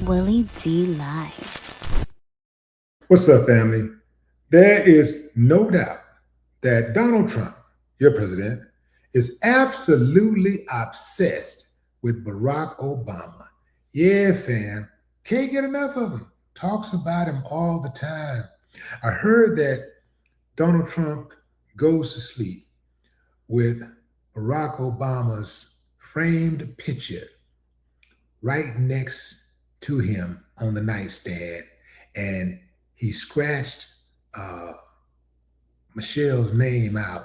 Willie D Live. What's up, family? There is no doubt that Donald Trump, your president, is absolutely obsessed with Barack Obama. Yeah, fam, can't get enough of him. Talks about him all the time. I heard that Donald Trump goes to sleep with Barack Obama's framed picture right next to him on the nightstand, and he scratched uh, Michelle's name out.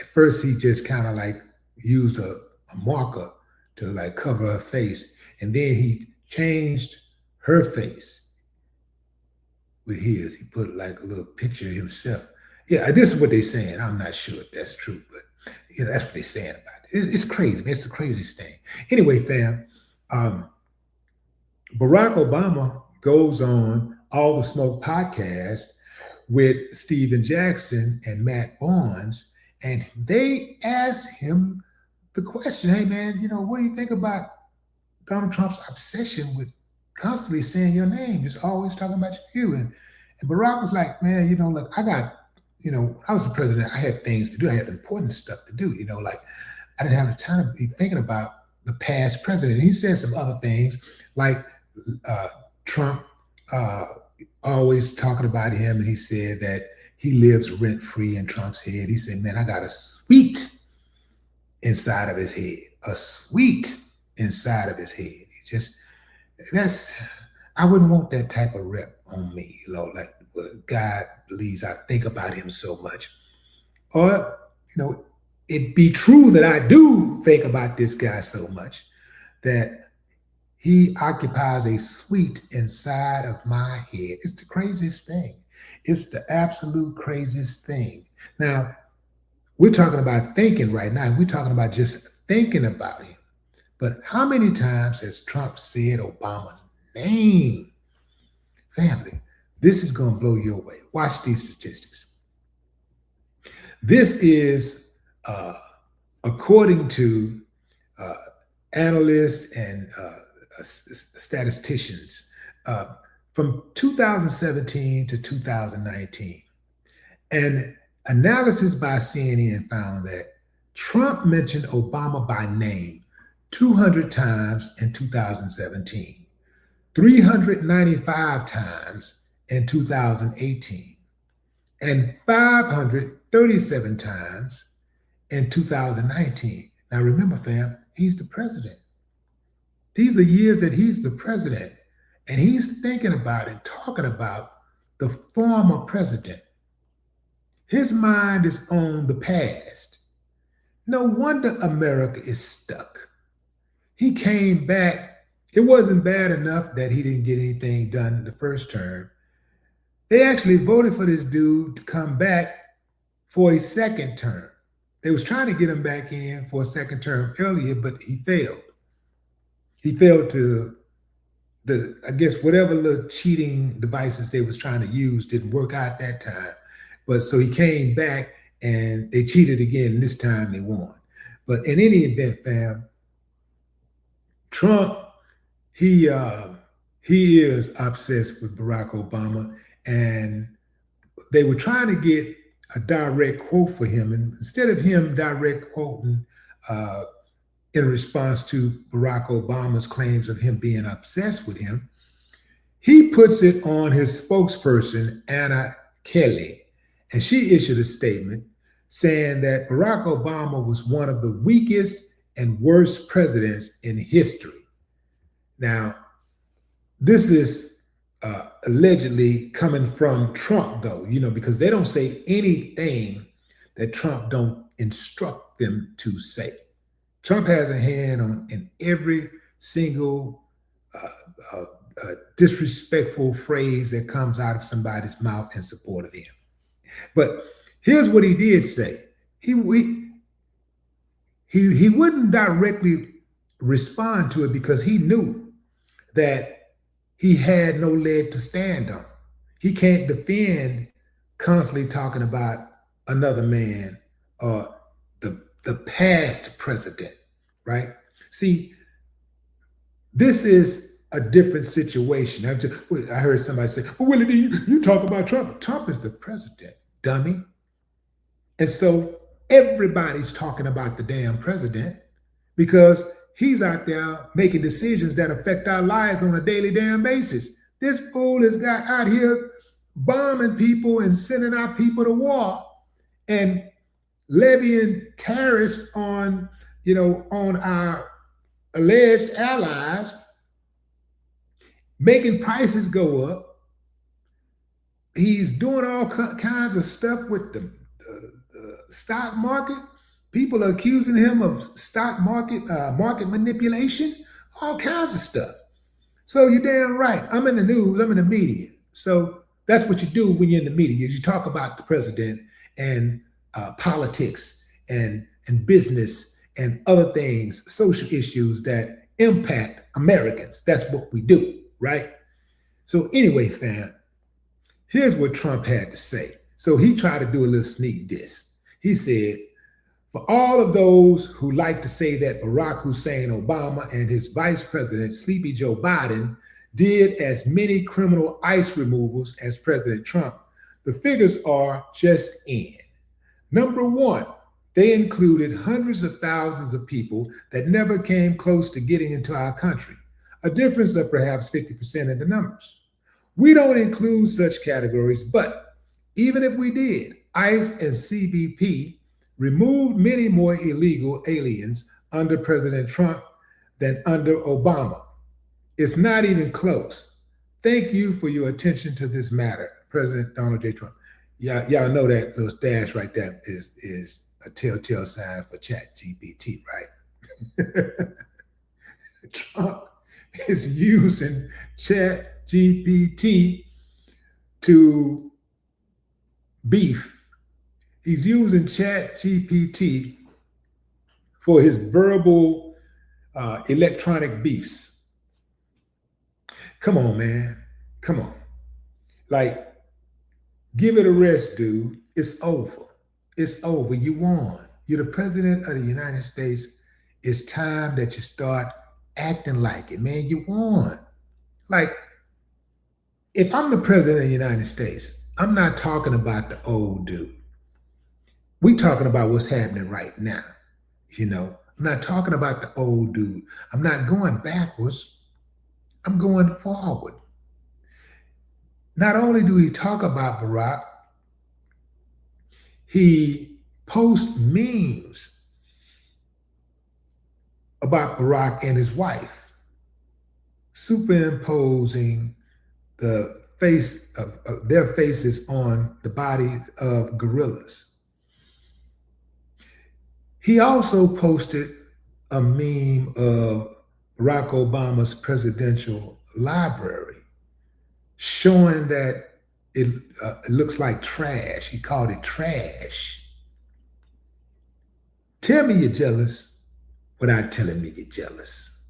At first, he just kind of like used a marker to like cover her face, and then he changed her face with his. He put like a little picture of himself. Yeah, this is what they're saying. I'm not sure if that's true, but that's what they're saying about it. It's crazy. Man. It's the craziest thing. Anyway, fam, um, Barack Obama goes on All the Smoke podcast with Steven Jackson and Matt Barnes, and they asked him the question, hey man, what do you think about Donald Trump's obsession with constantly saying your name, just always talking about you? And Barack was like, man, look, when I was the president, I had things to do. I had important stuff to do, like I didn't have the time to be thinking about the past president. And he said some other things like uh, Trump always talking about him, and he said that he lives rent free in Trump's head. He said, man, I got a suite inside of his head, a suite inside of his head. That's, I wouldn't want that type of rep on me, like what God believes I think about him so much. Or, it be true that I do think about this guy so much that he occupies a suite inside of my head. It's the craziest thing. It's the absolute craziest thing. Now, we're talking about thinking right now. We're talking about just thinking about him. But how many times has Trump said Obama's name? Family, this is going to blow you away. Watch these statistics. This is according to uh, analysts and statisticians from 2017 to 2019. An analysis by CNN found that Trump mentioned Obama by name 200 times in 2017, 395 times in 2018, and 537 times in 2019. Now remember, fam, he's the president. These are years that he's the president, and he's thinking about and talking about the former president. His mind is on the past. No wonder America is stuck. He came back. It wasn't bad enough that he didn't get anything done in the first term. They actually voted for this dude to come back for a second term. They was trying to get him back in for a second term earlier, but he failed. He failed to I guess whatever little cheating devices they was trying to use didn't work out that time. But so he came back and they cheated again, and this time they won. But in any event, fam, Trump, he uh, he is obsessed with Barack Obama, and they were trying to get a direct quote for him, and instead of him direct quoting uh, in response to Barack Obama's claims of him being obsessed with him, he puts it on his spokesperson, Anna Kelly, and she issued a statement saying that Barack Obama was one of the weakest and worst presidents in history. Now, this is allegedly coming from Trump, though, because they don't say anything that Trump don't instruct them to say. Trump has a hand in every single uh, uh, disrespectful phrase that comes out of somebody's mouth in support of him. But here's what he did say. He wouldn't directly respond to it because he knew that he had no leg to stand on. He can't defend constantly talking about another man or the past president, right? See, this is a different situation. I heard somebody say, well, Willie D, you talk about Trump. Trump is the president, dummy. And so everybody's talking about the damn president because he's out there making decisions that affect our lives on a daily damn basis. This fool has got out here bombing people and sending our people to war and levying tariffs on, on our alleged allies, making prices go up. He's doing all kinds of stuff with the stock market. People are accusing him of stock market manipulation, all kinds of stuff. So you're damn right. I'm in the news. I'm in the media. So that's what you do when you're in the media. You talk about the president and politics and business and other things, social issues that impact Americans. That's what we do, right? So anyway, fam, here's what Trump had to say. So he tried to do a little sneak diss. He said, for all of those who like to say that Barack Hussein Obama and his vice president, Sleepy Joe Biden, did as many criminal ICE removals as President Trump, the figures are just in. Number one, they included hundreds of thousands of people that never came close to getting into our country, a difference of perhaps 50% in the numbers. We don't include such categories, but even if we did, ICE and CBP removed many more illegal aliens under President Trump than under Obama. It's not even close. Thank you for your attention to this matter, President Donald J. Trump. Y'all know that little dash right there is a telltale sign for ChatGPT, right? Trump is using ChatGPT to beef. He's using ChatGPT for his verbal electronic beefs. Come on, man. Come on. Like, give it a rest, dude. It's over. It's over. You won. You're the president of the United States. It's time that you start acting like it, man. You won. Like, if I'm the president of the United States, I'm not talking about the old dude. We talking about what's happening right now. I'm not talking about the old dude. I'm not going backwards. I'm going forward. Not only do we talk about Barack, he posts memes about Barack and his wife, superimposing the face of their faces on the bodies of gorillas. He also posted a meme of Barack Obama's presidential library, showing that it looks like trash. He called it trash. Tell me you're jealous without telling me you're jealous.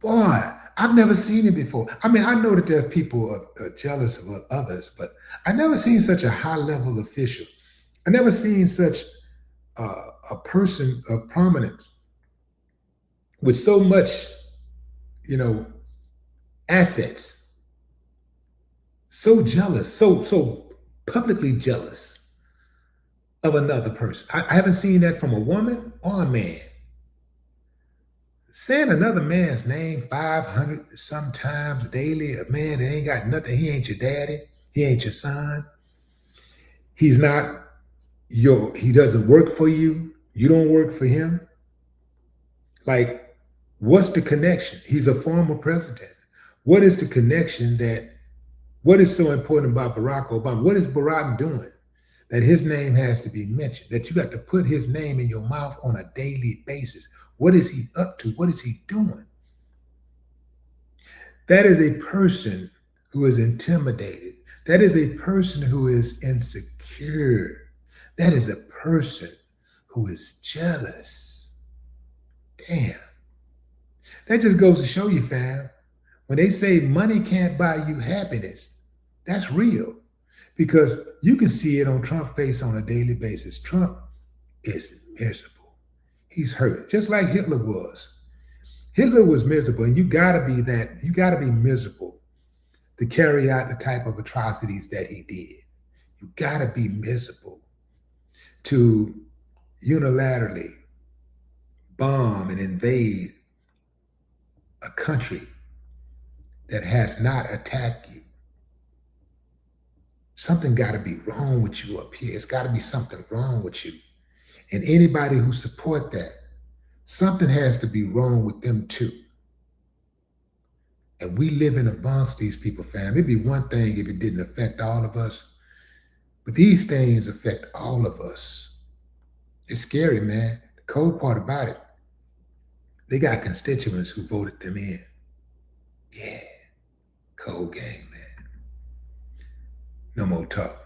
Boy, I've never seen it before. I mean, I know that there are people jealous of others, but I never seen such a high-level official. I never seen such a person of prominence with so much, assets, so jealous, so publicly jealous of another person. I haven't seen that from a woman or a man. Saying another man's name 500 sometimes daily, a man that ain't got nothing, he ain't your daddy, he ain't your son, he doesn't work for you, you don't work for him. Like, what's the connection? He's a former president. What is the connection what is so important about Barack Obama? What is Barack doing that his name has to be mentioned, that you got to put his name in your mouth on a daily basis? What is he up to? What is he doing? That is a person who is intimidated. That is a person who is insecure. That is a person who is jealous. Damn. That just goes to show you, fam, when they say money can't buy you happiness, that's real. Because you can see it on Trump's face on a daily basis. Trump is miserable. He's hurt, just like Hitler was. Hitler was miserable, and you gotta be that, you gotta be miserable to carry out the type of atrocities that he did. You gotta be miserable to unilaterally bomb and invade a country that has not attacked you. Something got to be wrong with you up here. It's got to be something wrong with you. And anybody who support that, something has to be wrong with them too. And we live in amongst these people, fam. It'd be one thing if it didn't affect all of us, but these things affect all of us. It's scary, man. The cold part about it, they got constituents who voted them in. Yeah, cold game, man. No more talk.